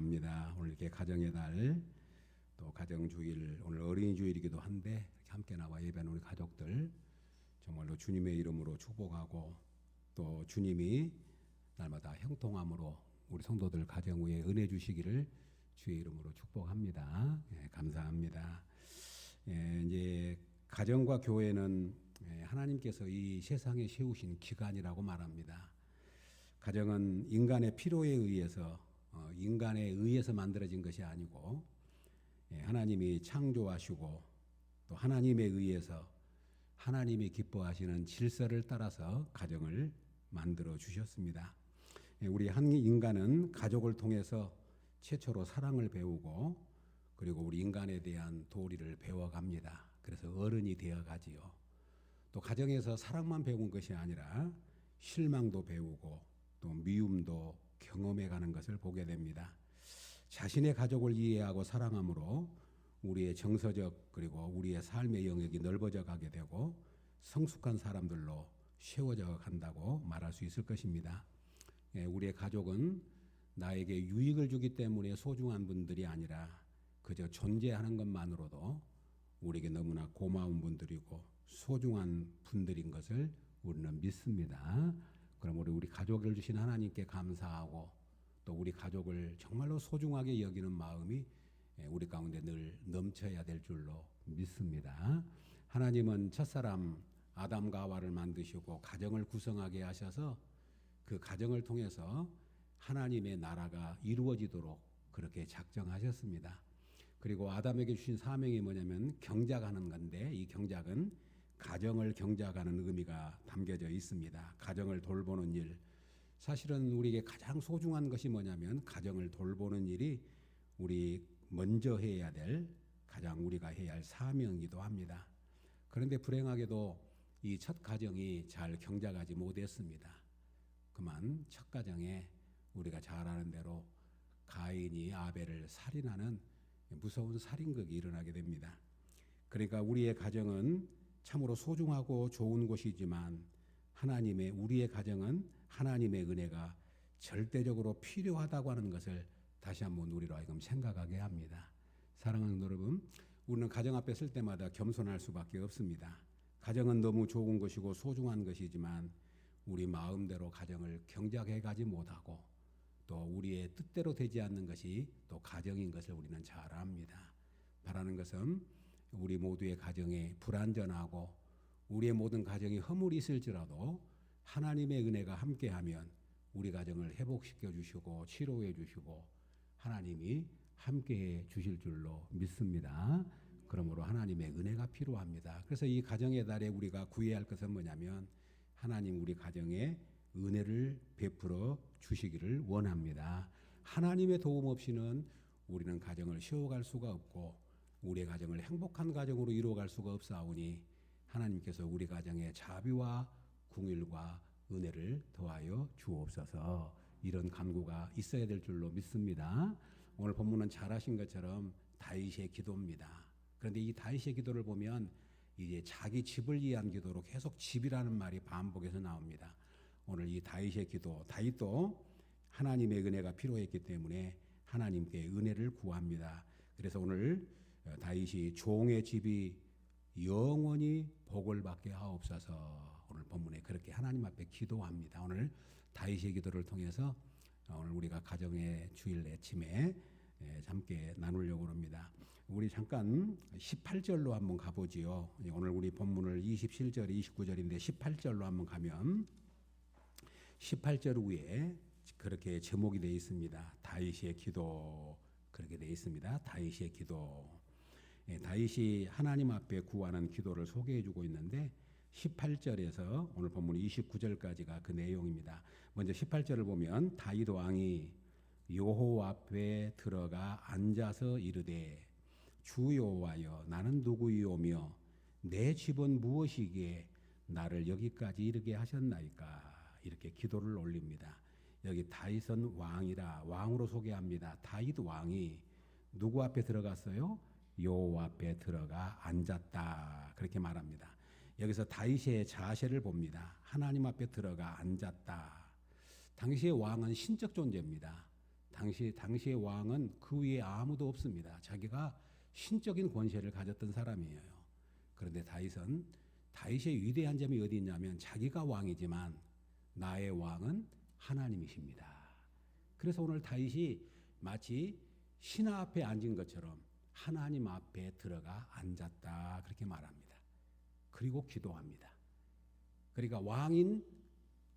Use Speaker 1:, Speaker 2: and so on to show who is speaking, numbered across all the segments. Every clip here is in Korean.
Speaker 1: 감사합니다. 오늘 이렇게 가정의 달, 또 가정주일, 오늘 어린이주일이기도 한데 이렇게 함께 나와 예배하는 우리 가족들 정말로 주님의 이름으로 축복하고, 또 주님이 날마다 형통함으로 우리 성도들 가정 위에 은혜 주시기를 주의 이름으로 축복합니다. 감사합니다. 이제 가정과 교회는 하나님께서 이 세상에 세우신 기관이라고 말합니다. 가정은 인간의 필요에 의해서 인간에 의해서 만들어진 것이 아니고 하나님이 창조하시고 또 하나님에 의해서 하나님이 기뻐하시는 질서를 따라서 가정을 만들어 주셨습니다. 우리 한 인간은 가족을 통해서 최초로 사랑을 배우고, 그리고 우리 인간에 대한 도리를 배워갑니다. 그래서 어른이 되어가지요. 또 가정에서 사랑만 배운 것이 아니라 실망도 배우고 또 미움도 경험해가는 것을 보게 됩니다. 자신의 가족을 이해하고 사랑함으로 우리의 정서적 그리고 우리의 삶의 영역이 넓어져 가게 되고 성숙한 사람들로 세워져 간다고 말할 수 있을 것입니다. 우리의 가족은 나에게 유익을 주기 때문에 소중한 분들이 아니라 그저 존재하는 것만으로도 우리에게 너무나 고마운 분들이고 소중한 분들인 것을 우리는 믿습니다. 그럼 우리 가족을 주신 하나님께 감사하고, 또 우리 가족을 정말로 소중하게 여기는 마음이 우리 가운데 늘 넘쳐야 될 줄로 믿습니다. 하나님은 첫사람 아담과 하와를 만드시고 가정을 구성하게 하셔서 그 가정을 통해서 하나님의 나라가 이루어지도록 그렇게 작정하셨습니다. 그리고 아담에게 주신 사명이 뭐냐면 경작하는 건데, 이 경작은 가정을 경작하는 의미가 담겨져 있습니다. 가정을 돌보는 일, 사실은 우리에게 가장 소중한 것이 뭐냐면 가정을 돌보는 일이 우리 먼저 해야 될, 가장 우리가 해야 할 사명이기도 합니다. 그런데 불행하게도 이 첫 가정이 잘 경작하지 못했습니다. 그만 첫 가정에 우리가 잘 아는 대로 가인이 아벨을 살인하는 무서운 살인극이 일어나게 됩니다. 그러니까 우리의 가정은 참으로 소중하고 좋은 곳이지만 우리의 가정은 하나님의 은혜가 절대적으로 필요하다고 하는 것을 다시 한번 우리로 하여금 생각하게 합니다. 사랑하는 여러분, 우리는 가정 앞에 설 때마다 겸손할 수밖에 없습니다. 가정은 너무 좋은 것이고 소중한 것이지만 우리 마음대로 가정을 경작해 가지 못하고 또 우리의 뜻대로 되지 않는 것이 또 가정인 것을 우리는 잘 압니다. 바라는 것은 우리 모두의 가정에 불완전하고 우리의 모든 가정이 허물이 있을지라도 하나님의 은혜가 함께하면 우리 가정을 회복시켜 주시고 치료해 주시고 하나님이 함께해 주실 줄로 믿습니다. 그러므로 하나님의 은혜가 필요합니다. 그래서 이 가정의 달에 우리가 구해야 할 것은 뭐냐면 하나님 우리 가정에 은혜를 베풀어 주시기를 원합니다. 하나님의 도움 없이는 우리는 가정을 세워갈 수가 없고 우리의 가정을 행복한 가정으로 이루어갈 수가 없사오니 하나님께서 우리 가정에 자비와 긍휼과 은혜를 더하여 주옵소서. 이런 간구가 있어야 될 줄로 믿습니다. 오늘 본문은 잘 아신 것처럼 다윗의 기도입니다. 그런데 이 다윗의 기도를 보면 이제 자기 집을 위한 기도로 계속 집이라는 말이 반복해서 나옵니다. 오늘 이 다윗의 기도, 다윗도 하나님의 은혜가 필요했기 때문에 하나님께 은혜를 구합니다. 그래서 오늘 다윗이 종의 집이 영원히 복을 받게 하옵소서, 오늘 본문에 그렇게 하나님 앞에 기도합니다. 오늘 다윗의 기도를 통해서 오늘 우리가 가정의 주일 아침에 함께 나누려고 합니다. 우리 잠깐 18절로 한번 가보지요. 오늘 우리 본문을 27절, 29절인데 18절로 한번 가면 18절 위에 그렇게 제목이 되어 있습니다. 다윗의 기도, 그렇게 되어 있습니다. 다윗의 기도. 다윗이 하나님 앞에 구하는 기도를 소개해 주고 있는데 18절에서 오늘 본문 29절까지가 그 내용입니다. 먼저 18절을 보면 다윗 왕이 여호와 앞에 들어가 앉아서 이르되 주 여호와여 나는 누구이오며 내 집은 무엇이기에 나를 여기까지 이르게 하셨나이까, 이렇게 기도를 올립니다. 여기 다윗은 왕이라 왕으로 소개합니다. 다윗 왕이 누구 앞에 들어갔어요? 여호와 앞에 들어가 앉았다, 그렇게 말합니다. 여기서 다윗의 자세를 봅니다. 하나님 앞에 들어가 앉았다. 당시의 왕은 신적 존재입니다. 당시의 왕은 그 위에 아무도 없습니다. 자기가 신적인 권세를 가졌던 사람이에요. 그런데 다윗의 위대한 점이 어디 있냐면 자기가 왕이지만 나의 왕은 하나님이십니다. 그래서 오늘 다윗이 마치 신하 앞에 앉은 것처럼 하나님 앞에 들어가 앉았다 그렇게 말합니다. 그리고 기도합니다. 그러니까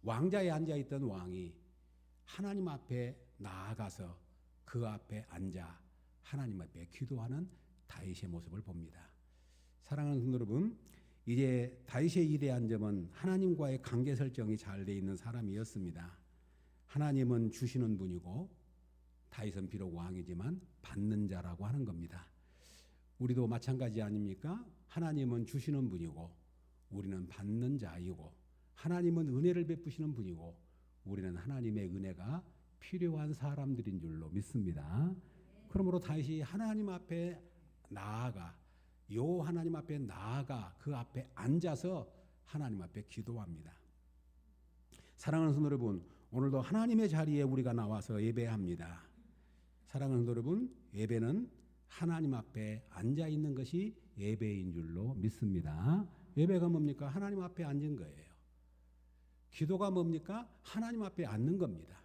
Speaker 1: 왕자에 앉아있던 왕이 하나님 앞에 나아가서 그 앞에 앉아 하나님 앞에 기도하는 다윗의 모습을 봅니다. 사랑하는 성도 여러분, 이제 다윗의 위대한 점은 하나님과의 관계 설정이 잘 돼 있는 사람이었습니다. 하나님은 주시는 분이고 다윗은 비록 왕이지만 받는 자라고 하는 겁니다. 우리도 마찬가지 아닙니까? 하나님은 주시는 분이고 우리는 받는 자이고 하나님은 은혜를 베푸시는 분이고 우리는 하나님의 은혜가 필요한 사람들인 줄로 믿습니다. 그러므로 다윗이 하나님 앞에 나아가 그 앞에 앉아서 하나님 앞에 기도합니다. 사랑하는 성도 여러분, 오늘도 하나님의 자리에 우리가 나와서 예배합니다. 사랑하는 성도 여러분, 예배는 하나님 앞에 앉아 있는 것이 예배인 줄로 믿습니다. 예배가 뭡니까? 하나님 앞에 앉은 거예요. 기도가 뭡니까? 하나님 앞에 앉는 겁니다.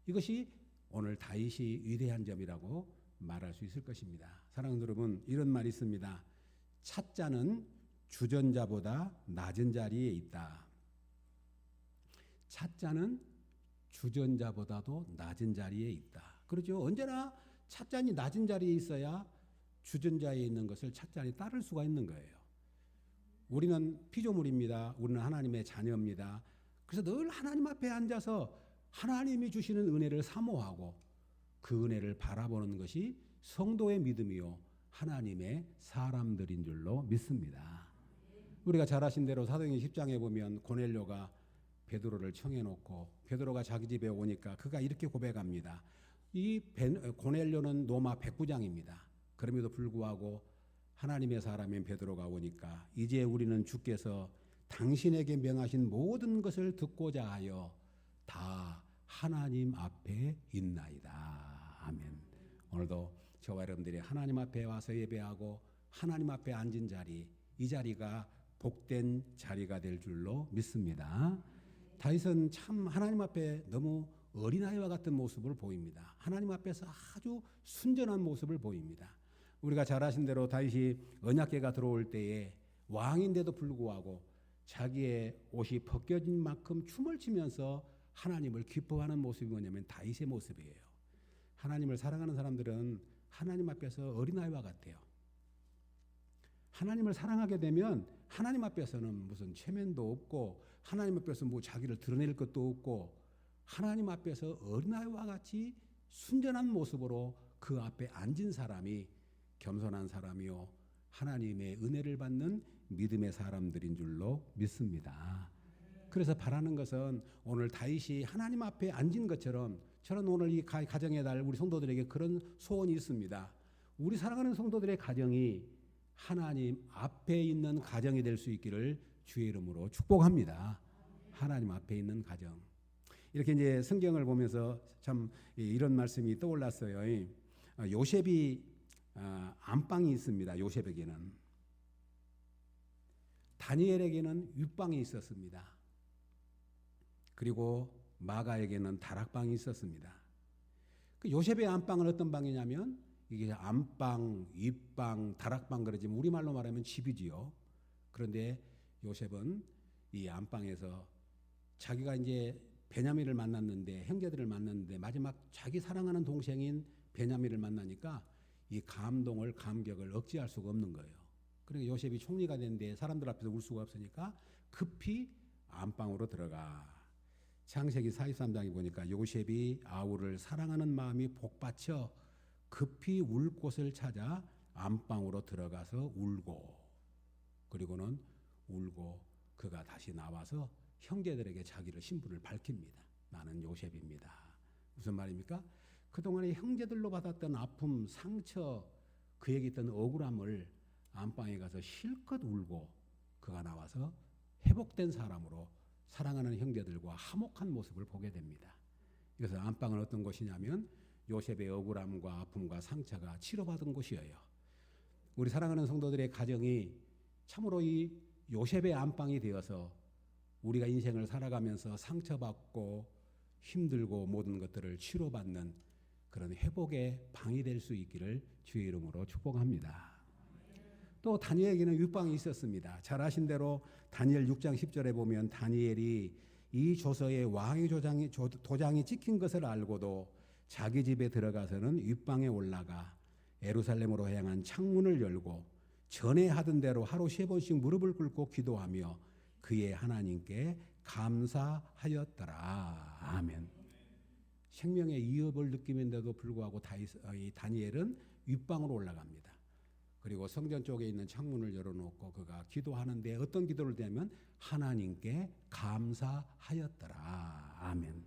Speaker 1: 이것이 오늘 다윗이 위대한 점이라고 말할 수 있을 것입니다. 사랑하는 여러분, 이런 말이 있습니다. 찻자는 주전자보다 낮은 자리에 있다. 찻자는 주전자보다도 낮은 자리에 있다. 그렇죠? 언제나 찻잔이 낮은 자리에 있어야 주전자에 있는 것을 찻잔이 따를 수가 있는 거예요. 우리는 피조물입니다. 우리는 하나님의 자녀입니다. 그래서 늘 하나님 앞에 앉아서 하나님이 주시는 은혜를 사모하고 그 은혜를 바라보는 것이 성도의 믿음이요 하나님의 사람들인 줄로 믿습니다. 우리가 잘 아신 대로 사도행전 10장에 보면 고넬료가 베드로를 청해놓고 베드로가 자기 집에 오니까 그가 이렇게 고백합니다. 이 고넬료는 로마 백부장입니다. 그럼에도 불구하고 하나님의 사람인 베드로가 오니까 이제 우리는 주께서 당신에게 명하신 모든 것을 듣고자 하여 다 하나님 앞에 있나이다. 아멘. 오늘도 저와 여러분들이 하나님 앞에 와서 예배하고 하나님 앞에 앉은 자리, 이 자리가 복된 자리가 될 줄로 믿습니다. 다윗은 참 하나님 앞에 너무 어린아이와 같은 모습을 보입니다. 하나님 앞에서 아주 순전한 모습을 보입니다. 우리가 잘 아신 대로 다윗이 언약궤가 들어올 때에 왕인데도 불구하고 자기의 옷이 벗겨진 만큼 춤을 추면서 하나님을 기뻐하는 모습이 뭐냐면 다윗의 모습이에요. 하나님을 사랑하는 사람들은 하나님 앞에서 어린아이와 같아요. 하나님을 사랑하게 되면 하나님 앞에서는 무슨 체면도 없고 하나님 앞에서 뭐 자기를 드러낼 것도 없고 하나님 앞에서 어린아이와 같이 순전한 모습으로 그 앞에 앉은 사람이 겸손한 사람이요 하나님의 은혜를 받는 믿음의 사람들인 줄로 믿습니다. 그래서 바라는 것은 오늘 다윗이 하나님 앞에 앉은 것처럼 저는 오늘 이 가정의 날 우리 성도들에게 그런 소원이 있습니다. 우리 사랑하는 성도들의 가정이 하나님 앞에 있는 가정이 될 수 있기를 주의 이름으로 축복합니다. 하나님 앞에 있는 가정. 이렇게 이제 성경을 보면서 참 이런 말씀이 떠올랐어요. 요셉이 안방이 있습니다. 요셉에게는. 다니엘에게는 윗방이 있었습니다. 그리고 마가에게는 다락방이 있었습니다. 그 요셉의 안방은 어떤 방이냐면 이게 안방, 윗방, 다락방 그러지만 우리말로 말하면 집이지요. 그런데 요셉은 이 안방에서 자기가 이제 베냐민을 만났는데 형제들을 만났는데 마지막 자기 사랑하는 동생인 베냐민을 만나니까 이 감격을 억제할 수가 없는 거예요. 그러니까 요셉이 총리가 됐는데 사람들 앞에서 울 수가 없으니까 급히 안방으로 들어가. 창세기 43장에 보니까 요셉이 아우를 사랑하는 마음이 복받쳐 급히 울 곳을 찾아 안방으로 들어가서 울고 그리고는 울고 그가 다시 나와서 형제들에게 자기를 신분을 밝힙니다. 나는 요셉입니다. 무슨 말입니까? 그동안에 형제들로 받았던 아픔, 상처, 그에게 있던 억울함을 안방에 가서 실컷 울고 그가 나와서 회복된 사람으로 사랑하는 형제들과 화목한 모습을 보게 됩니다. 그래서 안방은 어떤 곳이냐면 요셉의 억울함과 아픔과 상처가 치료받은 곳이에요. 우리 사랑하는 성도들의 가정이 참으로 이 요셉의 안방이 되어서 우리가 인생을 살아가면서 상처받고 힘들고 모든 것들을 치료받는 그런 회복의 방이 될 수 있기를 주의 이름으로 축복합니다. 또 다니엘에게는 윗방이 있었습니다. 잘 아신 대로 다니엘 6장 10절에 보면 다니엘이 이 조서에 왕의 도장이 찍힌 것을 알고도 자기 집에 들어가서는 윗방에 올라가 예루살렘으로 향한 창문을 열고 전에 하던 대로 하루 3번씩 무릎을 꿇고 기도하며 그의 하나님께 감사하였더라. 아멘. 생명의 위협을 느끼면서도 불구하고 다니엘은 윗방으로 올라갑니다. 그리고 성전 쪽에 있는 창문을 열어놓고 그가 기도하는데 어떤 기도를 드냐면 하나님께 감사하였더라. 아멘.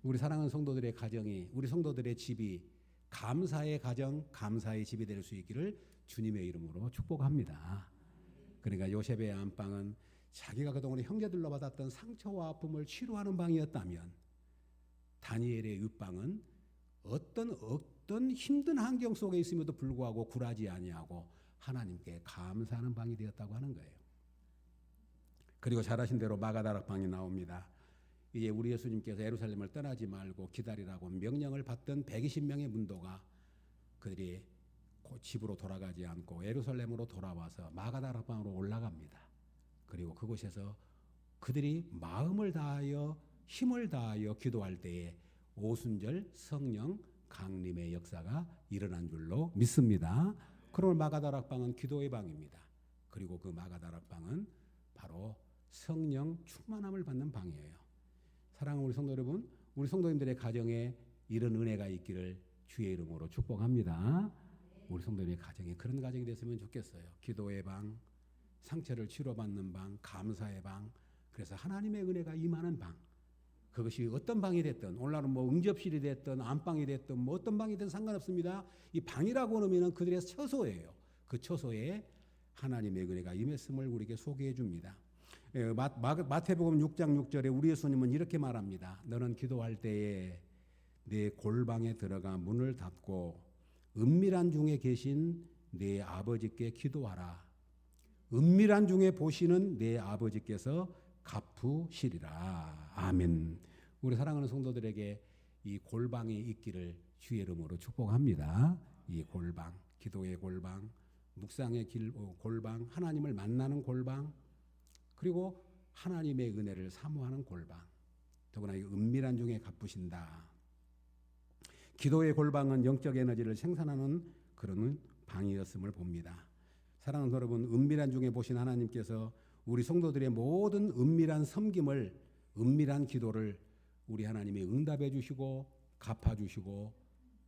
Speaker 1: 우리 사랑하는 성도들의 가정이, 우리 성도들의 집이 감사의 가정, 감사의 집이 될 수 있기를 주님의 이름으로 축복합니다. 그러니까 요셉의 안방은 자기가 그동안 형제들로 받았던 상처와 아픔을 치료하는 방이었다면 다니엘의 윗방은 어떤 힘든 환경 속에 있음에도 불구하고 굴하지 아니하고 하나님께 감사하는 방이 되었다고 하는 거예요. 그리고 잘 아신 대로 마가다락방이 나옵니다. 이제 우리 예수님께서 예루살렘을 떠나지 말고 기다리라고 명령을 받던 120명의 문도가 그들이 집으로 돌아가지 않고 예루살렘으로 돌아와서 마가다락방으로 올라갑니다. 그리고 그곳에서 그들이 마음을 다하여 힘을 다하여 기도할 때에 오순절 성령 강림의 역사가 일어난 줄로 믿습니다. 그러면 마가다락방은 기도의 방입니다. 그리고 그 마가다락방은 바로 성령 충만함을 받는 방이에요. 사랑하는 우리 성도 여러분, 우리 성도님들의 가정에 이런 은혜가 있기를 주의 이름으로 축복합니다. 우리 성도님의 가정에 그런 가정이 됐으면 좋겠어요. 기도의 방, 상처를 치료받는 방, 감사의 방, 그래서 하나님의 은혜가 임하는 방. 그것이 어떤 방이 됐든 오늘날은 뭐 응접실이 됐든 안방이 됐든 뭐 어떤 방이 됐든 상관없습니다. 이 방이라고 하면 그들의 처소예요. 그 처소에 하나님의 은혜가 임했음을 우리에게 소개해 줍니다. 마태복음 6장 6절에 우리 예수님은 이렇게 말합니다. 너는 기도할 때에 내 골방에 들어가 문을 닫고 은밀한 중에 계신 내 아버지께 기도하라. 은밀한 중에 보시는 내 아버지께서 갚으시리라. 아멘. 우리 사랑하는 성도들에게 이 골방이 있기를 주의 이름으로 축복합니다. 이 골방, 기도의 골방, 묵상의 골방, 하나님을 만나는 골방, 그리고 하나님의 은혜를 사모하는 골방. 더구나 이 은밀한 중에 갚으신다. 기도의 골방은 영적 에너지를 생산하는 그런 방이었음을 봅니다. 사랑하는 여러분, 은밀한 중에 보신 하나님께서 우리 성도들의 모든 은밀한 섬김을, 은밀한 기도를 우리 하나님이 응답해 주시고 갚아 주시고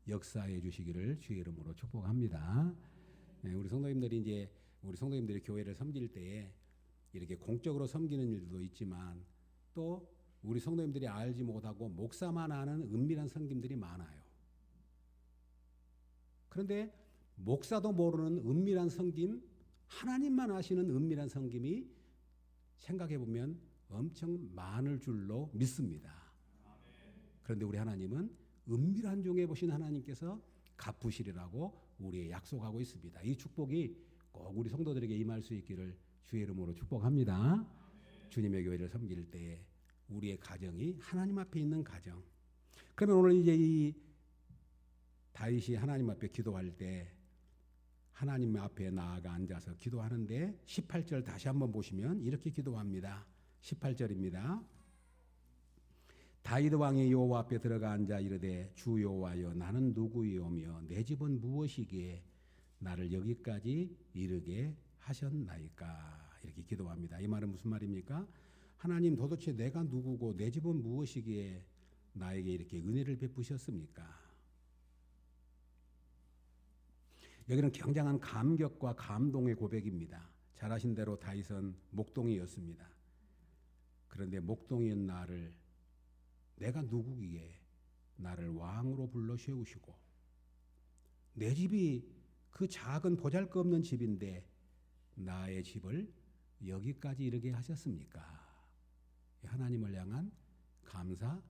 Speaker 1: 역사해 주시기를 주의 이름으로 축복합니다. 우리 성도님들이 교회를 섬길 때에 이렇게 공적으로 섬기는 일도 있지만 또 우리 성도님들이 알지 못하고 목사만 아는 은밀한 섬김들이 많아요. 그런데 목사도 모르는 은밀한 섬김, 하나님만 아시는 은밀한 섬김이 생각해 보면 엄청 많을 줄로 믿습니다. 그런데 우리 하나님은 은밀한 중에 보신 하나님께서 갚으시리라고 우리에 약속하고 있습니다. 이 축복이 꼭 우리 성도들에게 임할 수 있기를 주의 이름으로 축복합니다. 주님의 교회를 섬길 때 우리의 가정이 하나님 앞에 있는 가정. 그러면 오늘 이제 이 다윗이 하나님 앞에 기도할 때 하나님 앞에 나아가 앉아서 기도하는데 18절 다시 한번 보시면 이렇게 기도합니다. 18절입니다. 다윗 왕이 여호와 앞에 들어가 앉아 이르되 주 여호와여 나는 누구이오며 내 집은 무엇이기에 나를 여기까지 이르게 하셨나이까. 이렇게 기도합니다. 이 말은 무슨 말입니까? 하나님 도대체 내가 누구고 내 집은 무엇이기에 나에게 이렇게 은혜를 베푸셨습니까? 여기는 굉장한 감격과 감동의 고백입니다. 잘 아신 대로 다윗은 목동이었습니다. 그런데 목동이인 나를 내가 누구기에 나를 왕으로 불러 세우시고 내 집이 그 작은 보잘것없는 집인데 나의 집을 여기까지 이르게 하셨습니까? 하나님을 향한 감사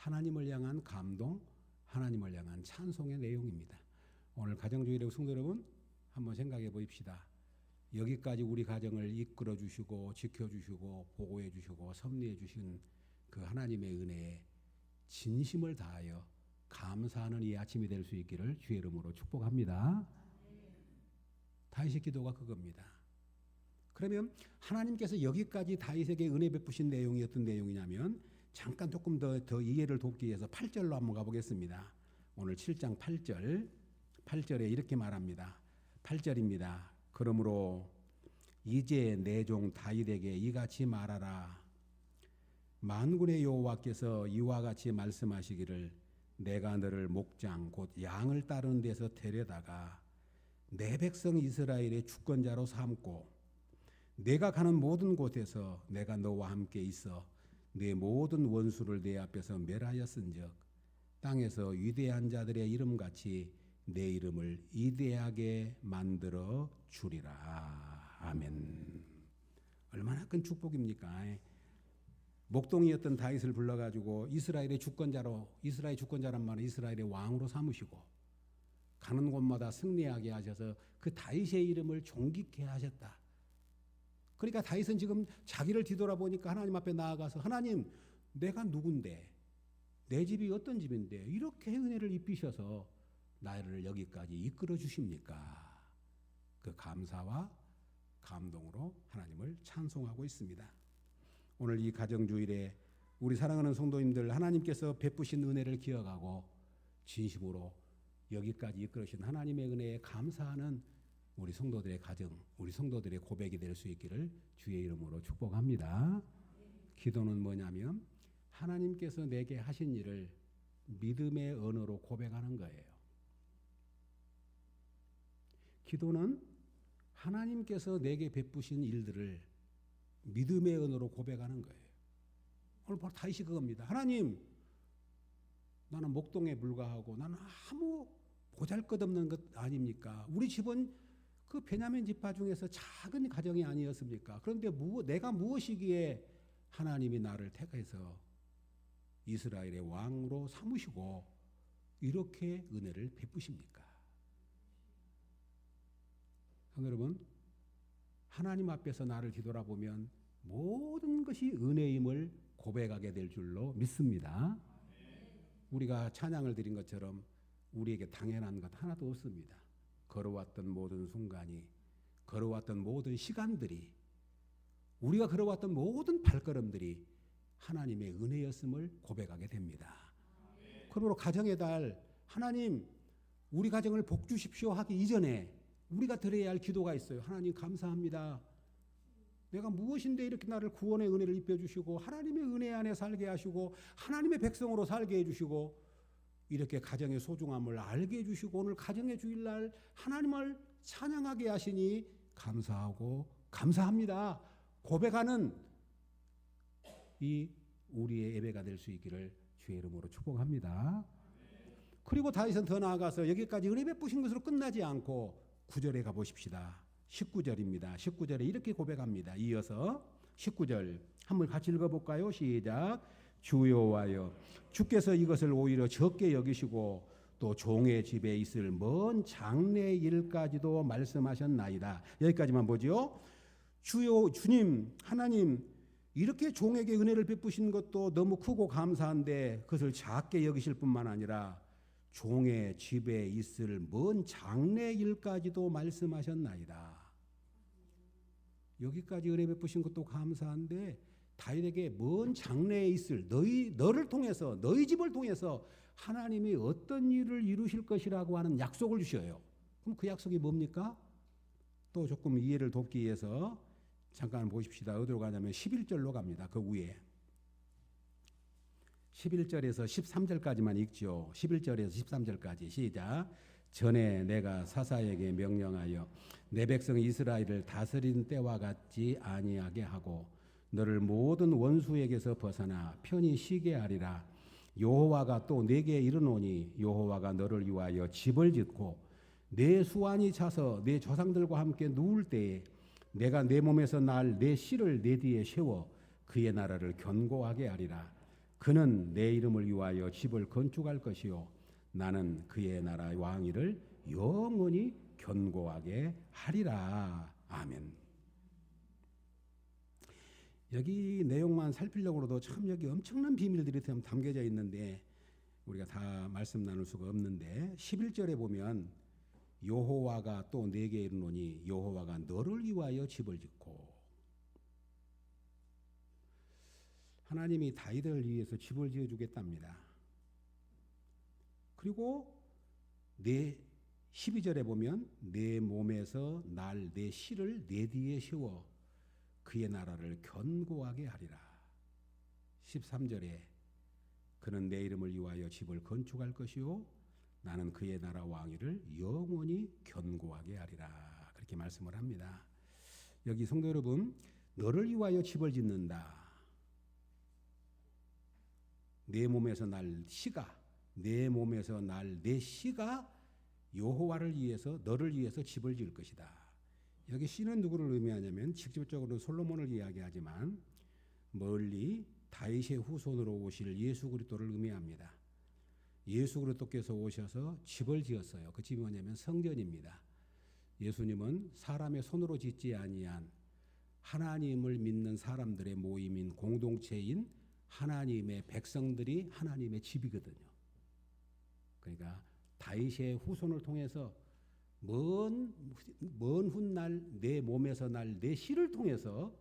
Speaker 1: 하나님을 향한 감동, 하나님을 향한 찬송의 내용입니다. 오늘 가정주일의 성도 여러분, 한번 생각해 보십시다. 여기까지 우리 가정을 이끌어 주시고 지켜 주시고 보호해 주시고 섭리해 주신 그 하나님의 은혜에 진심을 다하여 감사하는 이 아침이 될 수 있기를 주의 이름으로 축복합니다. 다윗의 기도가 그겁니다. 그러면 하나님께서 여기까지 다윗에게 은혜 베푸신 내용이 어떤 내용이냐면 잠깐 조금 더 이해를 돕기 위해서 8절로 한번 가보겠습니다. 오늘 7장 8절에 이렇게 말합니다. 8절입니다. 그러므로 이제 내 종 다윗에게 이같이 말하라. 만군의 여호와께서 이와 같이 말씀하시기를 내가 너를 목장 곧 양을 따르는 데서 데려다가 내 백성 이스라엘의 주권자로 삼고 내가 가는 모든 곳에서 내가 너와 함께 있어 내 모든 원수를 내 앞에서 멸하였은즉 땅에서 위대한 자들의 이름같이 내 이름을 위대하게 만들어 주리라. 아멘. 얼마나 큰 축복입니까? 목동이었던 다윗을 불러가지고 이스라엘 주권자란 말은 이스라엘의 왕으로 삼으시고 가는 곳마다 승리하게 하셔서 그 다윗의 이름을 존귀케 하셨다. 그러니까 다윗은 지금 자기를 뒤돌아보니까 하나님 앞에 나아가서 하나님, 내가 누군데, 내 집이 어떤 집인데 이렇게 은혜를 입히셔서 나를 여기까지 이끌어 주십니까? 그 감사와 감동으로 하나님을 찬송하고 있습니다. 오늘 이 가정주일에 우리 사랑하는 성도님들, 하나님께서 베푸신 은혜를 기억하고 진심으로 여기까지 이끌으신 하나님의 은혜에 감사하는 우리 성도들의 가정, 우리 성도들의 고백이 될 수 있기를 주의 이름으로 축복합니다. 기도는 뭐냐면 하나님께서 내게 하신 일을 믿음의 언어로 고백하는 거예요. 기도는 하나님께서 내게 베푸신 일들을 믿음의 언어로 고백하는 거예요. 오늘 바로 다윗이 그겁니다. 하나님, 나는 목동에 불과하고 나는 아무 보잘것없는 것 아닙니까? 우리 집은 그 베냐민 지파 중에서 작은 가정이 아니었습니까? 그런데 내가 무엇이기에 하나님이 나를 택해서 이스라엘의 왕으로 삼으시고 이렇게 은혜를 베푸십니까? 여러분, 하나님 앞에서 나를 뒤돌아보면 모든 것이 은혜임을 고백하게 될 줄로 믿습니다. 우리가 찬양을 드린 것처럼 우리에게 당연한 것 하나도 없습니다. 걸어왔던 모든 순간이, 걸어왔던 모든 시간들이, 우리가 걸어왔던 모든 발걸음들이 하나님의 은혜였음을 고백하게 됩니다. 그러므로 가정의 달, 하나님 우리 가정을 복 주십시오 하기 이전에 우리가 드려야 할 기도가 있어요. 하나님 감사합니다. 내가 무엇인데 이렇게 나를 구원의 은혜를 입혀주시고 하나님의 은혜 안에 살게 하시고 하나님의 백성으로 살게 해주시고 이렇게 가정의 소중함을 알게 해주시고 오늘 가정의 주일날 하나님을 찬양하게 하시니 감사하고 감사합니다. 고백하는 이 우리의 예배가 될 수 있기를 주의 이름으로 축복합니다. 그리고 다윗은 더 나아가서 여기까지 은혜 베푸신 것으로 끝나지 않고 9절에 가보십시다. 19절입니다. 19절에 이렇게 고백합니다. 이어서 19절 한번 같이 읽어볼까요? 시작. 주 여호와여, 주께서 이것을 오히려 적게 여기시고 또 종의 집에 있을 먼 장래 일까지도 말씀하셨나이다. 여기까지만 보죠. 주님 하나님, 이렇게 종에게 은혜를 베푸신 것도 너무 크고 감사한데 그것을 작게 여기실 뿐만 아니라 종의 집에 있을 먼 장래 일까지도 말씀하셨나이다. 여기까지 은혜 베푸신 것도 감사한데 다윗에게 먼 장래에 있을 너를 통해서, 너희 집을 통해서 하나님이 어떤 일을 이루실 것이라고 하는 약속을 주셔요. 그럼 그 약속이 뭡니까? 또 조금 이해를 돕기 위해서 잠깐 보십시다. 어디로 가냐면 11절로 갑니다. 그 위에 11절에서 13절까지만 읽죠. 11절에서 13절까지 시작. 전에 내가 사사에게 명령하여 내 백성 이스라엘을 다스린 때와 같지 아니하게 하고 너를 모든 원수에게서 벗어나 편히 쉬게 하리라. 여호와가 또 내게 이르노니 여호와가 너를 위하여 집을 짓고 내 수완이 차서 내 조상들과 함께 누울 때에 내가 내 몸에서 날 내 씨를 내 뒤에 세워 그의 나라를 견고하게 하리라. 그는 내 이름을 위하여 집을 건축할 것이요 나는 그의 나라 왕위를 영원히 견고하게 하리라. 아멘. 여기 내용만 살피려고도 참 여기 엄청난 비밀들이 담겨져 있는데 우리가 다 말씀 나눌 수가 없는데 11절에 보면 여호와가 또 내게 이르노니 여호와가 너를 위하여 집을 짓고, 하나님이 다윗을 위해서 집을 지어주겠답니다. 그리고 내 12절에 보면 내 몸에서 내 씨를 내 뒤에 세워 그의 나라를 견고하게 하리라. 13절에 그는 내 이름을 위하여 집을 건축할 것이요 나는 그의 나라 왕위를 영원히 견고하게 하리라. 그렇게 말씀을 합니다. 여기 성도 여러분, 너를 위하여 집을 짓는다. 내 몸에서 날 씨가, 내 몸에서 날 내 씨가 여호와를 위해서, 너를 위해서 집을 지을 것이다. 여기 씨는 누구를 의미하냐면 직접적으로 솔로몬을 이야기하지만 멀리 다윗의 후손으로 오실 예수 그리스도를 의미합니다. 예수 그리스도께서 오셔서 집을 지었어요. 그 집이 뭐냐면 성전입니다. 예수님은 사람의 손으로 짓지 아니한 하나님을 믿는 사람들의 모임인 공동체인 하나님의 백성들이 하나님의 집이거든요. 그러니까 다윗의 후손을 통해서 먼 훗날 내 몸에서 날 내 씨를 통해서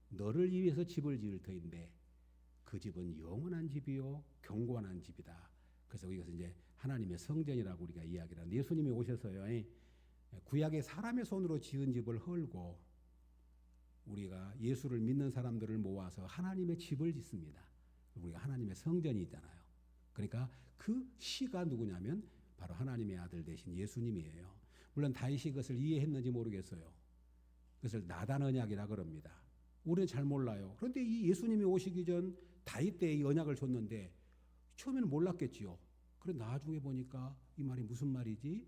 Speaker 1: 너를 위해서 집을 지을 터인데 그 집은 영원한 집이요 견고한 집이다. 그래서 이것은 이제 하나님의 성전이라고 우리가 이야기를 하는데, 예수님이 오셔서요 구약의 사람의 손으로 지은 집을 헐고 우리가 예수를 믿는 사람들을 모아서 하나님의 집을 짓습니다. 우리가 하나님의 성전이잖아요. 그러니까 그 씨가 누구냐면 바로 하나님의 아들 되신 예수님이에요. 물론 다윗이 그것을 이해했는지 모르겠어요. 그것을 나단 언약이라 그럽니다. 우리는 잘 몰라요. 그런데 이 예수님이 오시기 전 다윗 때의 언약을 줬는데 처음에는 몰랐겠지요. 그런데 나중에 보니까 이 말이 무슨 말이지?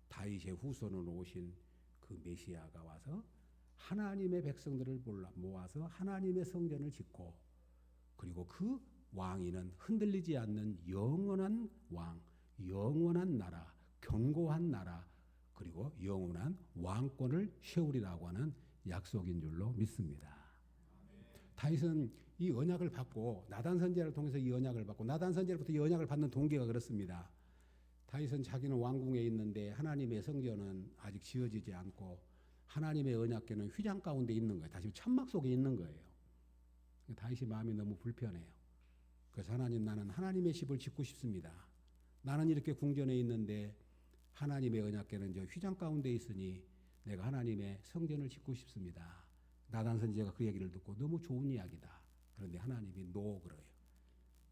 Speaker 1: 다윗의 후손으로 오신 그 메시아가 와서 하나님의 백성들을 모아서 하나님의 성전을 짓고, 그리고 그 왕위는 흔들리지 않는 영원한 왕, 영원한 나라, 견고한 나라, 그리고 영원한 왕권을 세우리라고 하는 약속인 줄로 믿습니다. 다윗은 이 언약을 받고 나단 선지자를 통해서 이 언약을 받고 나단 선지자로부터 이 언약을 받는 동기가 그렇습니다. 다윗은 자기는 왕궁에 있는데 하나님의 성전은 아직 지어지지 않고 하나님의 언약궤는 휘장 가운데 있는 거예요. 다시 천막 속에 있는 거예요. 다윗이 마음이 너무 불편해요. 그래서 하나님, 나는 하나님의 집을 짓고 싶습니다. 나는 이렇게 궁전에 있는데 하나님의 언약궤는 저 휘장 가운데 있으니 내가 하나님의 성전을 짓고 싶습니다. 나단 선지자가 그 얘기를 듣고 너무 좋은 이야기다. 그런데 하나님이 그래요.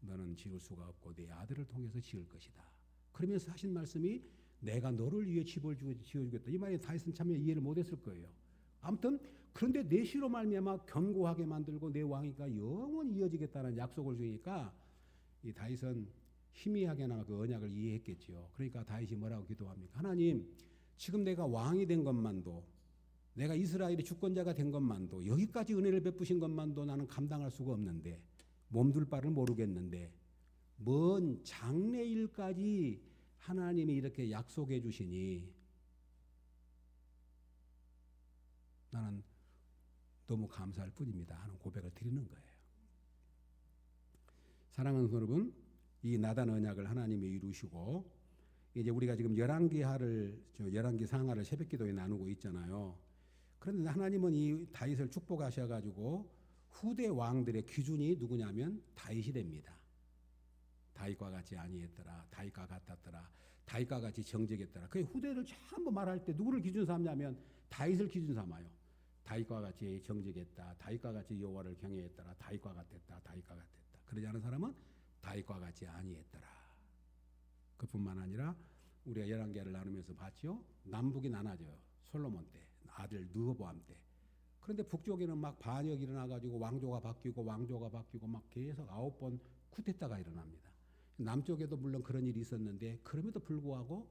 Speaker 1: 너는 지을 수가 없고 내 아들을 통해서 지을 것이다. 그러면서 하신 말씀이 내가 너를 위해 집을 지어주겠다. 이 말에 다윗은 참 이해를 못했을 거예요. 아무튼 그런데 내 씨로 말미암아 견고하게 만들고 내 왕위가 영원히 이어지겠다는 약속을 주니까 이 다윗은 희미하게나마 그 언약을 이해했겠지요. 그러니까 다윗이 뭐라고 기도합니까? 하나님, 지금 내가 왕이 된 것만도, 내가 이스라엘의 주권자가 된 것만도, 여기까지 은혜를 베푸신 것만도 나는 감당할 수가 없는데, 몸둘 바를 모르겠는데 먼 장래일까지 하나님이 이렇게 약속해 주시니 나는 너무 감사할 뿐입니다 하는 고백을 드리는 거예요. 사랑하는 여러분, 이 나단 언약을 하나님이 이루시고 이제 우리가 지금 열왕기 상하를 새벽기도에 나누고 있잖아요. 그런데 하나님은 이 다윗을 축복하셔가지고 후대 왕들의 기준이 누구냐면 다윗이 됩니다. 다윗과 같이 아니했더라, 다윗과 같았더라, 다윗과 같이 정직했더라. 그 후대를 전부 말할 때 누구를 기준 삼냐면 다윗을 기준 삼아요. 다윗과 같이 정직했다, 다윗과 같이 여호와를 경외했더라, 다윗과 같았다, 다윗과 같았다. 그러지 않은 사람은 다윗과 같이 아니했더라. 그뿐만 아니라 우리가 열왕기를 나누면서 봤죠. 남북이 나눠져요. 솔로몬 때, 아들 르호보암 때. 그런데 북쪽에는 막 반역이 일어나가지고 왕조가 바뀌고 막 계속 9번 쿠데타가 일어납니다. 남쪽에도 물론 그런 일이 있었는데 그럼에도 불구하고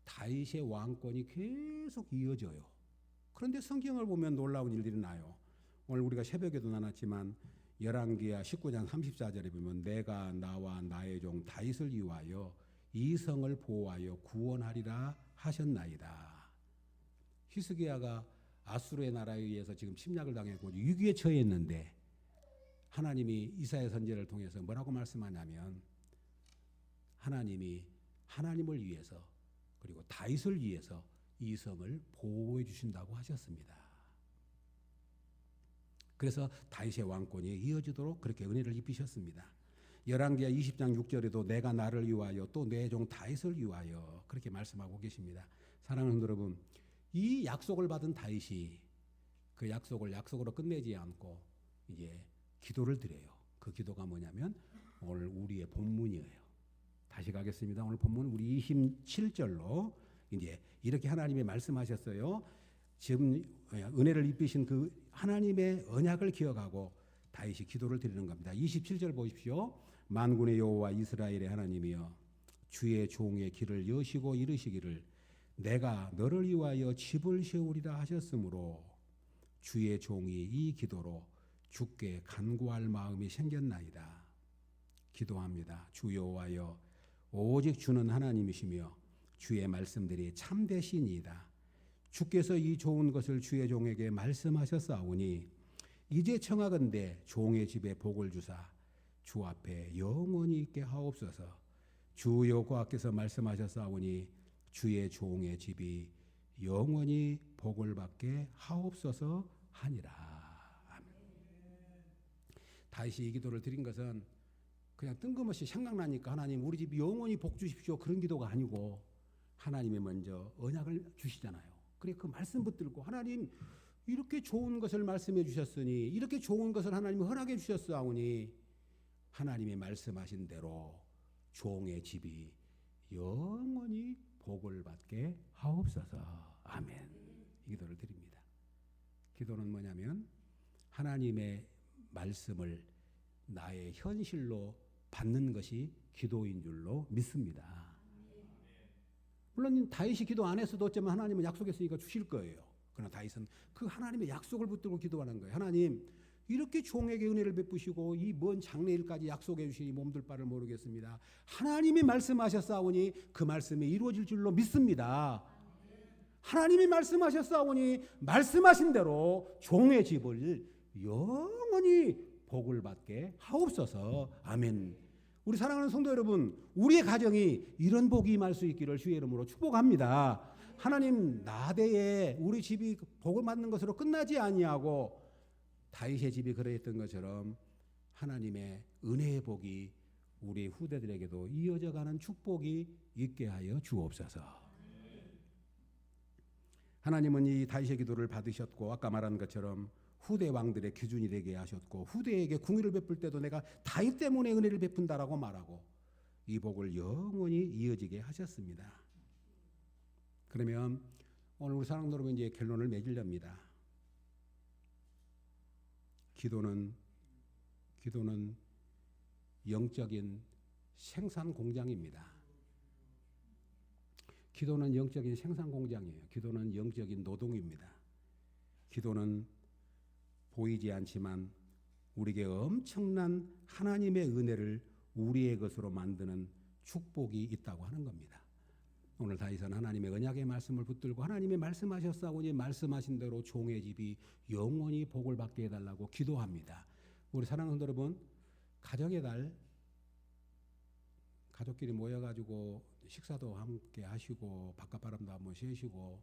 Speaker 1: 다윗의 왕권이 계속 이어져요. 그런데 성경을 보면 놀라운 일들이 나요. 오늘 우리가 새벽에도 나눴지만 열왕기하 19장 34절에 보면 내가 나와 나의 종 다윗을 위하여 이 성을 보호하여 구원하리라 하셨나이다. 히스기야가 아수르의 나라에 의해서 지금 침략을 당했고 위기에 처했는데 하나님이 이사야 선지자를 통해서 뭐라고 말씀하냐면 하나님이 하나님을 위해서 그리고 다윗을 위해서 이 성을 보호해 주신다고 하셨습니다. 그래서 다윗의 왕권이 이어지도록 그렇게 은혜를 입히셨습니다. 열왕기하 20장 6절에도 내가 나를 위하여 또 내 종 다윗을 위하여 그렇게 말씀하고 계십니다. 사랑하는 여러분, 이 약속을 받은 다윗이 그 약속을 약속으로 끝내지 않고 이제 기도를 드려요. 그 기도가 뭐냐면 오늘 우리의 본문이에요. 다시 가겠습니다. 오늘 본문 우리 27절로 이제 이렇게 하나님이 말씀하셨어요. 지금 은혜를 입히신 그 하나님의 언약을 기억하고 다윗이 기도를 드리는 겁니다. 27절 보십시오. 만군의 여호와 이스라엘의 하나님이여 주의 종의 길을 여시고 이르시기를 내가 너를 위하여 집을 세우리라 하셨으므로 주의 종이 이 기도로 주께 간구할 마음이 생겼나이다. 기도합니다. 주 여호와여 오직 주는 하나님이시며 주의 말씀들이 참되시니이다. 주께서 이 좋은 것을 주의 종에게 말씀하셨사오니 이제 청하건대 종의 집에 복을 주사 주 앞에 영원히 있게 하옵소서. 주 여호와께서 말씀하셨사오니 주의 종의 집이 영원히 복을 받게 하옵소서 하니라. 아멘. 다윗이 이 기도를 드린 것은 그냥 뜬금없이 생각나니까 하나님 우리 집 영원히 복 주십시오 그런 기도가 아니고 하나님이 먼저 언약을 주시잖아요. 그래 그 말씀 붙들고 하나님 이렇게 좋은 것을 말씀해 주셨으니 이렇게 좋은 것을 하나님이 허락해 주셨사오니 하나님이 말씀하신 대로 종의 집이 영원히 복을 받게 하옵소서. 아멘. 이 기도를 드립니다. 기도는 뭐냐면 하나님의 말씀을 나의 현실로 받는 것이 기도인 줄로 믿습니다. 물론 다윗이 기도 안 했어도 어쩌면 하나님은 약속했으니까 주실 거예요. 그러나 다윗은 그 하나님의 약속을 붙들고 기도하는 거예요. 하나님 이렇게 종에게 은혜를 베푸시고 이 먼 장래일까지 약속해 주시니 몸둘 바를 모르겠습니다. 하나님이 말씀하셨사오니 그 말씀이 이루어질 줄로 믿습니다. 하나님이 말씀하셨사오니 말씀하신 대로 종의 집을 영원히 복을 받게 하옵소서. 아멘. 우리 사랑하는 성도 여러분, 우리의 가정이 이런 복이 임할 수 있기를 주의 이름으로 축복합니다. 하나님 나대에 우리 집이 복을 받는 것으로 끝나지 아니하고 다윗의 집이 그러했던 것처럼 하나님의 은혜의 복이 우리 후대들에게도 이어져가는 축복이 있게 하여 주옵소서. 하나님은 이 다윗의 기도를 받으셨고 아까 말한 것처럼 후대 왕들의 기준이 되게 하셨고 후대에게 궁유를 베풀 때도 내가 다윗 때문에 은혜를 베푼다라고 말하고 이 복을 영원히 이어지게 하셨습니다. 그러면 오늘 우리 사랑하는 여러분 이제 결론을 맺으렵니다. 기도는 영적인 생산 공장입니다. 기도는 영적인 생산 공장이에요. 기도는 영적인 노동입니다. 기도는 보이지 않지만 우리에게 엄청난 하나님의 은혜를 우리의 것으로 만드는 축복이 있다고 하는 겁니다. 오늘 다윗은 하나님의 언약의 말씀을 붙들고 하나님이 말씀하셨사오니 말씀하신 대로 종의 집이 영원히 복을 받게 해달라고 기도합니다. 우리 사랑하는 여러분, 가정의 달 가족끼리 모여가지고 식사도 함께 하시고 바깥바람도 한번 쐬시고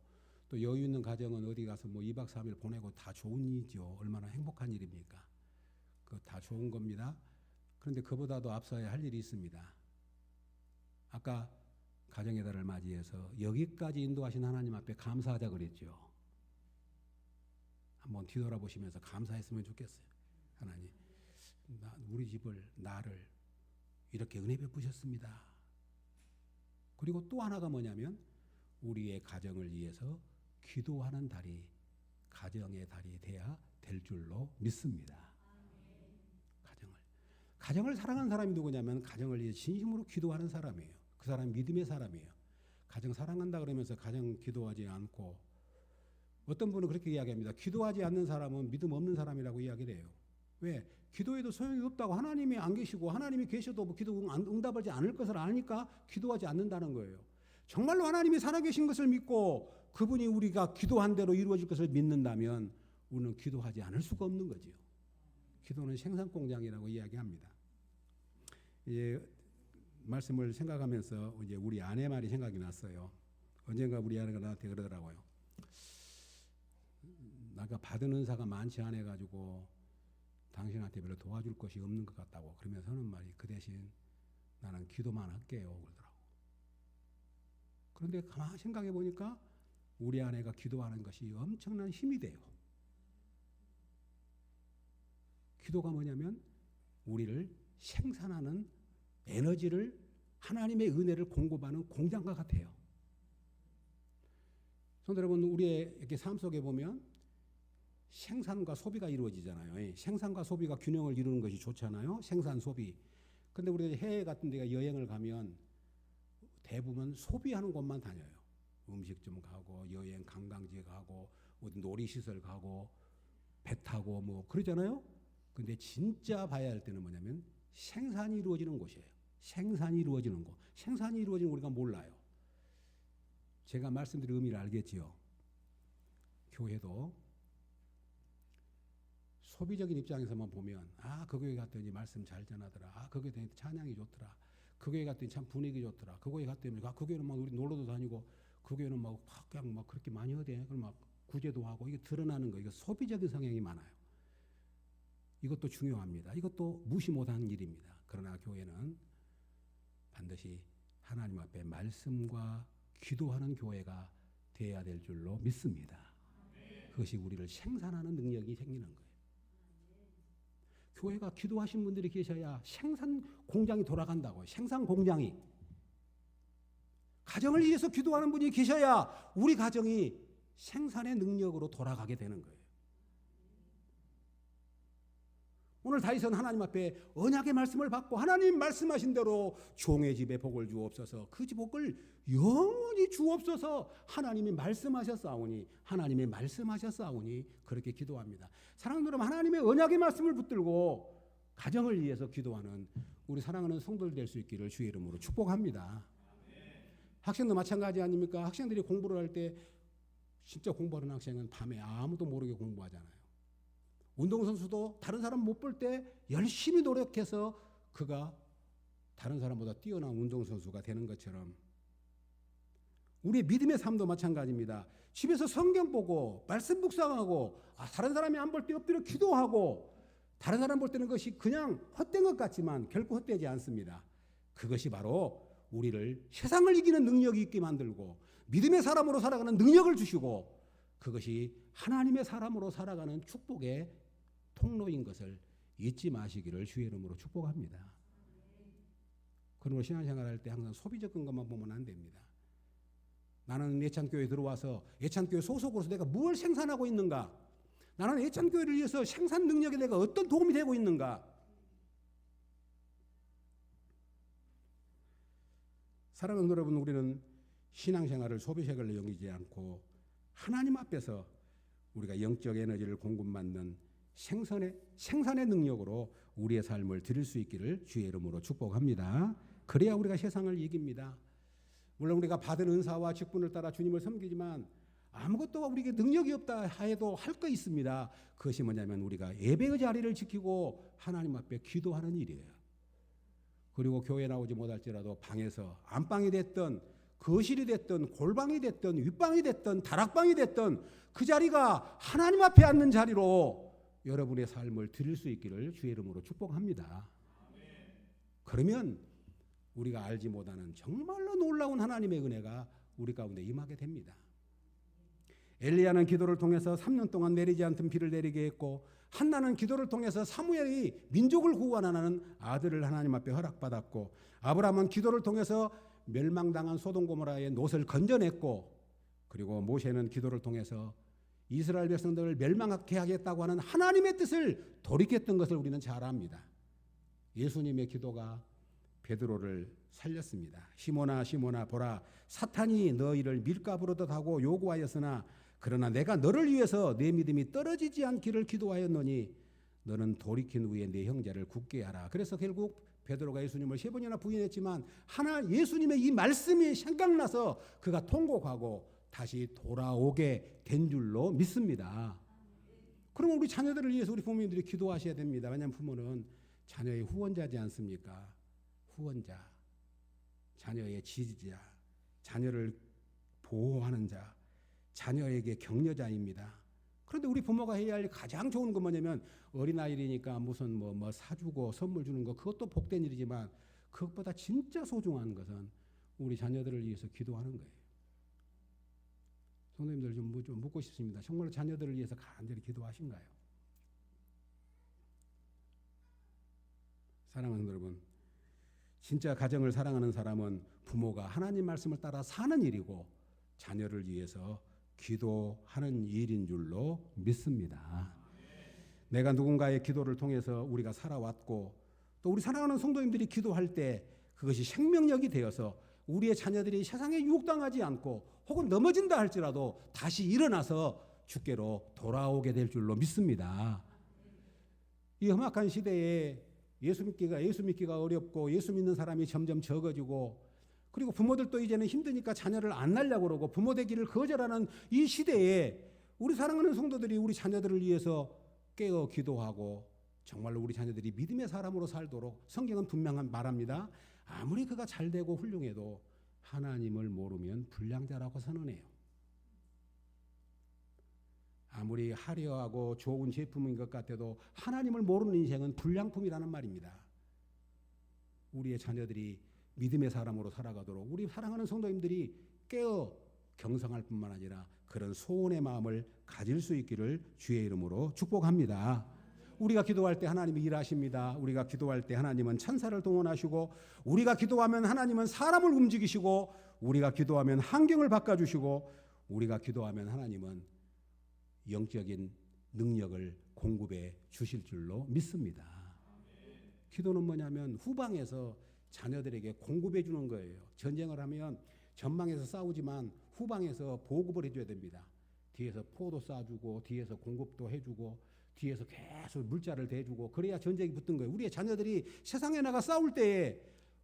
Speaker 1: 또 여유 있는 가정은 어디 가서 뭐 2박 3일 보내고 다 좋은 일이죠. 얼마나 행복한 일입니까? 그거 다 좋은 겁니다. 그런데 그보다도 앞서야 할 일이 있습니다. 아까 가정의 달을 맞이해서 여기까지 인도하신 하나님 앞에 감사하자 그랬죠. 한번 뒤돌아보시면서 감사했으면 좋겠어요. 하나님, 우리 집을 나를 이렇게 은혜 베푸셨습니다. 그리고 또 하나가 뭐냐면 우리의 가정을 위해서 기도하는 달이 가정의 달이 돼야 될 줄로 믿습니다. 가정을 사랑하는 사람이 누구냐면 가정을 위해 진심으로 기도하는 사람이에요. 그 사람이 믿음의 사람이에요. 가정 사랑한다 그러면서 가정 기도하지 않고 어떤 분은 그렇게 이야기합니다. 기도하지 않는 사람은 믿음 없는 사람이라고 이야기를 해요. 왜? 기도해도 소용이 없다고, 하나님이 안 계시고 하나님이 계셔도 뭐 기도 응답하지 않을 것을 아니까 기도하지 않는다는 거예요. 정말로 하나님이 살아계신 것을 믿고 그분이 우리가 기도한 대로 이루어질 것을 믿는다면 우리는 기도하지 않을 수가 없는 거지요. 기도는 생산공장이라고 이야기합니다. 이제 말씀을 생각하면서 이제 우리 아내 말이 생각이 났어요. 언젠가 우리 아내가 나한테 그러더라고요. 내가 받은 은사가 많지 않아 가지고 당신한테 별로 도와줄 것이 없는 것 같다고. 그러면서 하는 말이, 그 대신 나는 기도만 할게요 그러더라고. 그런데 가만히 생각해 보니까 우리 아내가 기도하는 것이 엄청난 힘이 돼요. 기도가 뭐냐면 우리를 생산하는 에너지를, 하나님의 은혜를 공급하는 공장과 같아요. 성도 여러분, 우리의 이렇게 삶 속에 보면 생산과 소비가 이루어지잖아요. 생산과 소비가 균형을 이루는 것이 좋잖아요. 생산, 소비. 근데 우리가 해외 같은 데 여행을 가면 대부분 소비하는 곳만 다녀요. 음식점 가고, 여행 관광지에 가고, 어디 놀이시설 가고, 배 타고 뭐 그러잖아요. 근데 진짜 봐야 할 때는 뭐냐면 생산이 이루어지는 곳이에요. 생산이 이루어지는 곳. 생산이 이루어지는 우리가 몰라요. 제가 말씀드린 의미를 알겠지요. 교회도 소비적인 입장에서만 보면, 그 교회 갔더니 말씀 잘 전하더라. 그 교회 갔더니 찬양이 좋더라. 그 교회 갔더니 참 분위기 좋더라. 그 교회 갔더니 그 교회는 막 우리 놀러도 다니고, 그 교회는 막 그냥 막 그렇게 많이 하대. 그럼 막 구제도 하고, 이게 드러나는 거. 이거 소비적인 성향이 많아요. 이것도 중요합니다. 이것도 무시 못하는 일입니다. 그러나 교회는 반드시 하나님 앞에 말씀과 기도하는 교회가 되어야 될 줄로 믿습니다. 그것이 우리를 생산하는 능력이 생기는 거예요. 교회가 기도하신 분들이 계셔야 생산 공장이 돌아간다고요. 생산 공장이. 가정을 위해서 기도하는 분이 계셔야 우리 가정이 생산의 능력으로 돌아가게 되는 거예요. 오늘 다윗은 하나님 앞에 언약의 말씀을 받고, 하나님 말씀하신 대로 종의 집에 복을 주옵소서, 그 집 복을 영원히 주옵소서, 하나님이 말씀하셨사오니, 하나님이 말씀하셨사오니 그렇게 기도합니다. 사랑하는 여러분, 하나님의 언약의 말씀을 붙들고 가정을 위해서 기도하는 우리 사랑하는 성도들 될 수 있기를 주의 이름으로 축복합니다. 학생도 마찬가지 아닙니까? 학생들이 공부를 할 때 진짜 공부하는 학생은 밤에 아무도 모르게 공부하잖아요. 운동선수도 다른 사람 못 볼 때 열심히 노력해서 그가 다른 사람보다 뛰어난 운동선수가 되는 것처럼 우리의 믿음의 삶도 마찬가지입니다. 집에서 성경 보고 말씀 묵상하고, 다른 사람이 안 볼 때 엎드려 기도하고, 다른 사람 볼 때는 그것이 그냥 헛된 것 같지만 결코 헛되지 않습니다. 그것이 바로 우리를 세상을 이기는 능력이 있게 만들고 믿음의 사람으로 살아가는 능력을 주시고, 그것이 하나님의 사람으로 살아가는 축복의 통로인 것을 잊지 마시기를 주의 이름으로 축복합니다. 그러므로 신앙생활 할 때 항상 소비적인 것만 보면 안 됩니다. 나는 예찬교회에 들어와서 예찬교회 소속으로서 내가 뭘 생산하고 있는가? 나는 예찬교회를 위해서 생산 능력에 내가 어떤 도움이 되고 있는가? 사랑하는 여러분, 우리는 신앙생활을 소비생활로 여기지 않고 하나님 앞에서 우리가 영적 에너지를 공급받는 생산의 능력으로 우리의 삶을 드릴 수 있기를 주의 이름으로 축복합니다. 그래야 우리가 세상을 이깁니다. 물론 우리가 받은 은사와 직분을 따라 주님을 섬기지만 아무것도 우리에게 능력이 없다 해도 할 거 있습니다. 그것이 뭐냐면 우리가 예배의 자리를 지키고 하나님 앞에 기도하는 일이에요. 그리고 교회 나오지 못할지라도 방에서 안방이 됐든 거실이 됐든 골방이 됐든 윗방이 됐든 다락방이 됐든 그 자리가 하나님 앞에 앉는 자리로 여러분의 삶을 드릴 수 있기를 주의 이름으로 축복합니다. 그러면 우리가 알지 못하는 정말로 놀라운 하나님의 은혜가 우리 가운데 임하게 됩니다. 엘리야는 기도를 통해서 3년 동안 내리지 않던 비를 내리게 했고, 한나는 기도를 통해서 사무엘이 민족을 구원하는 아들을 하나님 앞에 허락받았고, 아브라함은 기도를 통해서 멸망당한 소돔고모라의 놋을 건져냈고, 그리고 모세는 기도를 통해서 이스라엘 백성들을 멸망하게 하겠다고 하는 하나님의 뜻을 돌이켰던 것을 우리는 잘 압니다. 예수님의 기도가 베드로를 살렸습니다. 시몬아 시몬아 보라, 사탄이 너희를 밀가부르듯 하고 요구하였으나 그러나 내가 너를 위해서 내 믿음이 떨어지지 않기를 기도하였노니 너는 돌이킨 후에 네 형제를 굳게 하라. 그래서 결국 베드로가 예수님을 3번이나 부인했지만 예수님의 이 말씀이 생각나서 그가 통곡하고 다시 돌아오게 된 줄로 믿습니다. 그러면 우리 자녀들을 위해서 우리 부모님들이 기도하셔야 됩니다. 왜냐하면 부모는 자녀의 후원자지 않습니까? 후원자, 자녀의 지지자, 자녀를 보호하는 자, 자녀에게 격려자입니다. 그런데 우리 부모가 해야 할 가장 좋은 건 뭐냐면 어린아이니까 무슨 뭐 사주고 선물 주는 거 그것도 복된 일이지만 그것보다 진짜 소중한 것은 우리 자녀들을 위해서 기도하는 거예요. 성도님들 좀 묻고 싶습니다. 정말 자녀들을 위해서 간절히 기도하신가요? 사랑하는 여러분, 진짜 가정을 사랑하는 사람은 부모가 하나님 말씀을 따라 사는 일이고 자녀를 위해서 기도하는 일인 줄로 믿습니다. 내가 누군가의 기도를 통해서 우리가 살아왔고 또 우리 사랑하는 성도님들이 기도할 때 그것이 생명력이 되어서 우리의 자녀들이 세상에 유혹당하지 않고 혹은 넘어진다 할지라도 다시 일어나서 주께로 돌아오게 될 줄로 믿습니다. 이 험악한 시대에 예수 믿기가 어렵고 예수 믿는 사람이 점점 적어지고 그리고 부모들도 이제는 힘드니까 자녀를 안 낳으려고 그러고 부모 되기를 거절하는 이 시대에 우리 사랑하는 성도들이 우리 자녀들을 위해서 깨어 기도하고 정말로 우리 자녀들이 믿음의 사람으로 살도록 성경은 분명한 말합니다. 아무리 그가 잘되고 훌륭해도 하나님을 모르면 불량자라고 선언해요. 아무리 화려하고 좋은 제품인 것 같아도 하나님을 모르는 인생은 불량품이라는 말입니다. 우리의 자녀들이 믿음의 사람으로 살아가도록 우리 사랑하는 성도님들이 깨어 경성할 뿐만 아니라 그런 소원의 마음을 가질 수 있기를 주의 이름으로 축복합니다. 우리가 기도할 때 하나님이 일하십니다. 우리가 기도할 때 하나님은 천사를 동원하시고 우리가 기도하면 하나님은 사람을 움직이시고 우리가 기도하면 환경을 바꿔주시고 우리가 기도하면 하나님은 영적인 능력을 공급해 주실 줄로 믿습니다. 기도는 뭐냐면 후방에서 자녀들에게 공급해 주는 거예요. 전쟁을 하면 전방에서 싸우지만 후방에서 보급을 해줘야 됩니다. 뒤에서 포도 쏴주고 뒤에서 공급도 해주고 뒤에서 계속 물자를 대주고 그래야 전쟁이 붙은 거예요. 우리의 자녀들이 세상에 나가 싸울 때에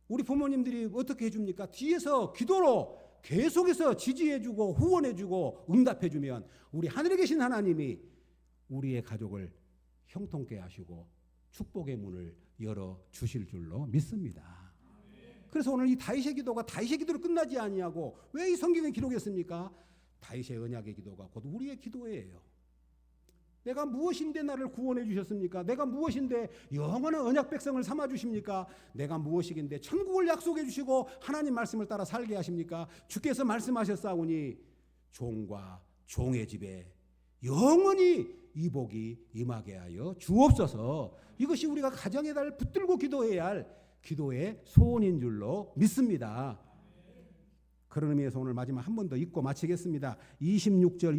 Speaker 1: 우리 부모님들이 어떻게 해줍니까? 뒤에서 기도로 계속해서 지지해주고 후원해주고 응답해주면 우리 하늘에 계신 하나님이 우리의 가족을 형통케 하시고 축복의 문을 열어주실 줄로 믿습니다. 그래서 오늘 이 다윗의 기도가 다윗의 기도로 끝나지 아니하고 왜 이 성경에 기록했습니까? 다윗의 언약의 기도가 곧 우리의 기도예요. 내가 무엇인데 나를 구원해 주셨습니까? 내가 무엇인데 영원한 언약 백성을 삼아 주십니까? 내가 무엇이긴데 천국을 약속해 주시고 하나님 말씀을 따라 살게 하십니까? 주께서 말씀하셨사오니 종과 종의 집에 영원히 이 복이 임하게 하여 주옵소서. 이것이 우리가 가정의 달 붙들고 기도해야 할 기도의 소원인 줄로 믿습니다. 그런 의미에서 오늘 마지막 한 번 더 읽고 마치겠습니다. 28절,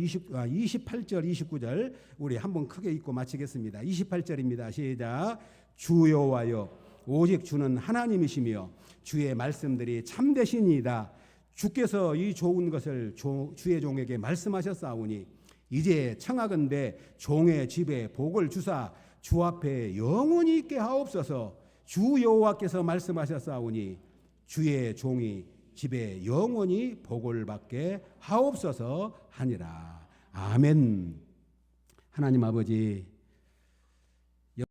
Speaker 1: 29절 우리 한번 크게 읽고 마치겠습니다. 28절입니다. 시작. 주 여호와여 오직 주는 하나님이시며 주의 말씀들이 참되시니이다. 주께서 이 좋은 것을 주의 종에게 말씀하셨사오니 이제 청하건대 종의 집에 복을 주사 주 앞에 영원히 있게 하옵소서. 주 여호와께서 말씀하셨사오니 주의 종이 집에 영원히 복을 받게 하옵소서 하니라. 아멘. 하나님 아버지,